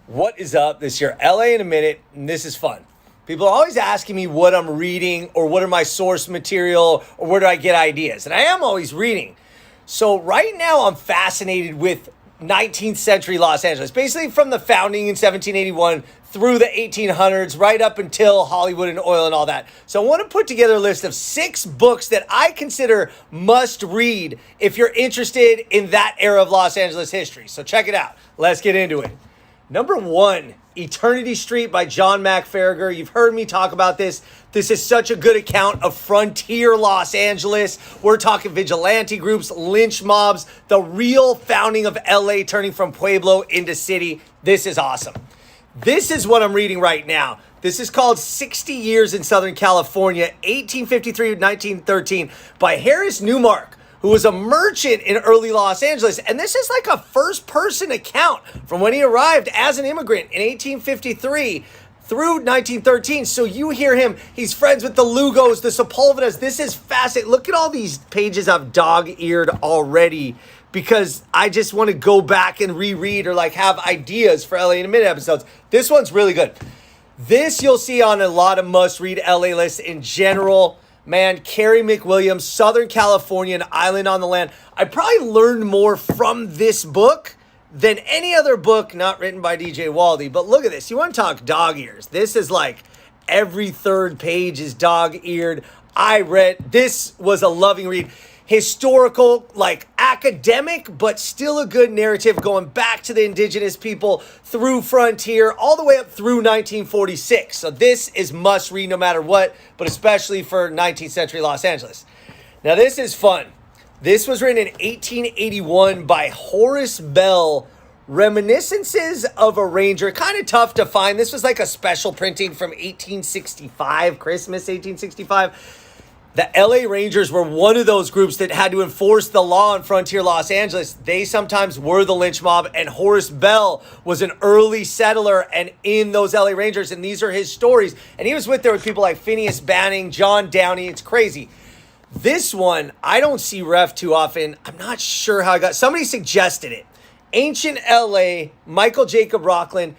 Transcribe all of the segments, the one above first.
What is up? This is your LA in a minute, and this is fun. People are always asking me what I'm reading or what are my source material or where do I get ideas. And I am always reading. So right now I'm fascinated with 19th century Los Angeles, basically from the founding in 1781 through the 1800s, right up until Hollywood and oil and all that. So I want to put together a list of 6 books that I consider must read if you're interested in that era of Los Angeles history. So check it out. Let's get into it. Number 1, Eternity Street by John MacFarlane. You've heard me talk about this. This is such a good account of frontier Los Angeles. We're talking vigilante groups, lynch mobs, the real founding of LA, turning from Pueblo into city. This is awesome. This is what I'm reading right now. This is called 60 Years in Southern California, 1853 to 1913 by Harris Newmark, who was a merchant in early Los Angeles. And this is like a first-person account from when he arrived as an immigrant in 1853 through 1913. So you hear him, he's friends with the Lugos, the Sepulvedas. This is fascinating. Look at all these pages I've dog-eared already because I just want to go back and reread or like have ideas for LA in a Minute episodes. This one's really good. This you'll see on a lot of must-read LA lists in general. Man, Carrie McWilliams, Southern California, an island on the land. I probably learned more from this book than any other book not written by DJ Waldy. But look at this. You want to talk dog ears. This is like every third page is dog-eared. This was a loving read. Historical, like academic, but still a good narrative going back to the indigenous people through frontier, all the way up through 1946. So this is must read no matter what, but especially for 19th century Los Angeles. Now this is fun. This was written in 1881 by Horace Bell, Reminiscences of a Ranger. Kind of tough to find. This was like a special printing from 1865, Christmas 1865. The LA Rangers were one of those groups that had to enforce the law in frontier Los Angeles. They sometimes were the lynch mob, and Horace Bell was an early settler and in those LA Rangers, and these are his stories. And he was there with people like Phineas Banning, John Downey. It's crazy. This one, I don't see ref too often. I'm not sure how I got. Somebody suggested it. Ancient LA, Michael Jacob Rocklin.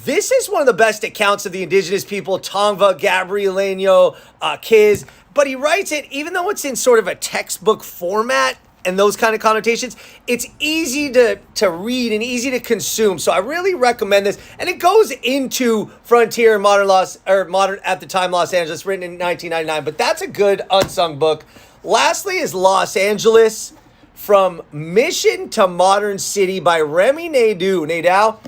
This is one of the best accounts of the indigenous people, Tongva, Gabrielino, Kiz. But he writes it, even though it's in sort of a textbook format and those kind of connotations, it's easy to read and easy to consume. So I really recommend this. And it goes into frontier and modern at the time Los Angeles, written in 1999. But that's a good unsung book. Lastly is Los Angeles, From Mission to Modern City by Remy Nadeau.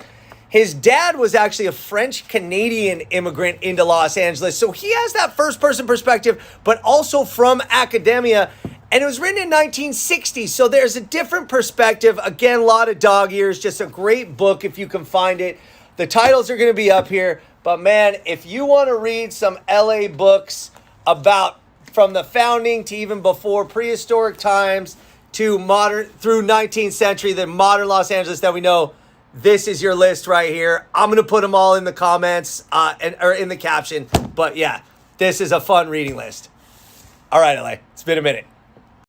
His dad was actually a French-Canadian immigrant into Los Angeles. So he has that first-person perspective, but also from academia. And it was written in 1960, so there's a different perspective. Again, a lot of dog ears, just a great book if you can find it. The titles are going to be up here. But man, if you want to read some LA books about from the founding to even before prehistoric times to modern through 19th century, the modern Los Angeles that we know, this is your list right here. I'm going to put them all in the comments or in the caption. But yeah, this is a fun reading list. All right, LA, it's been a minute.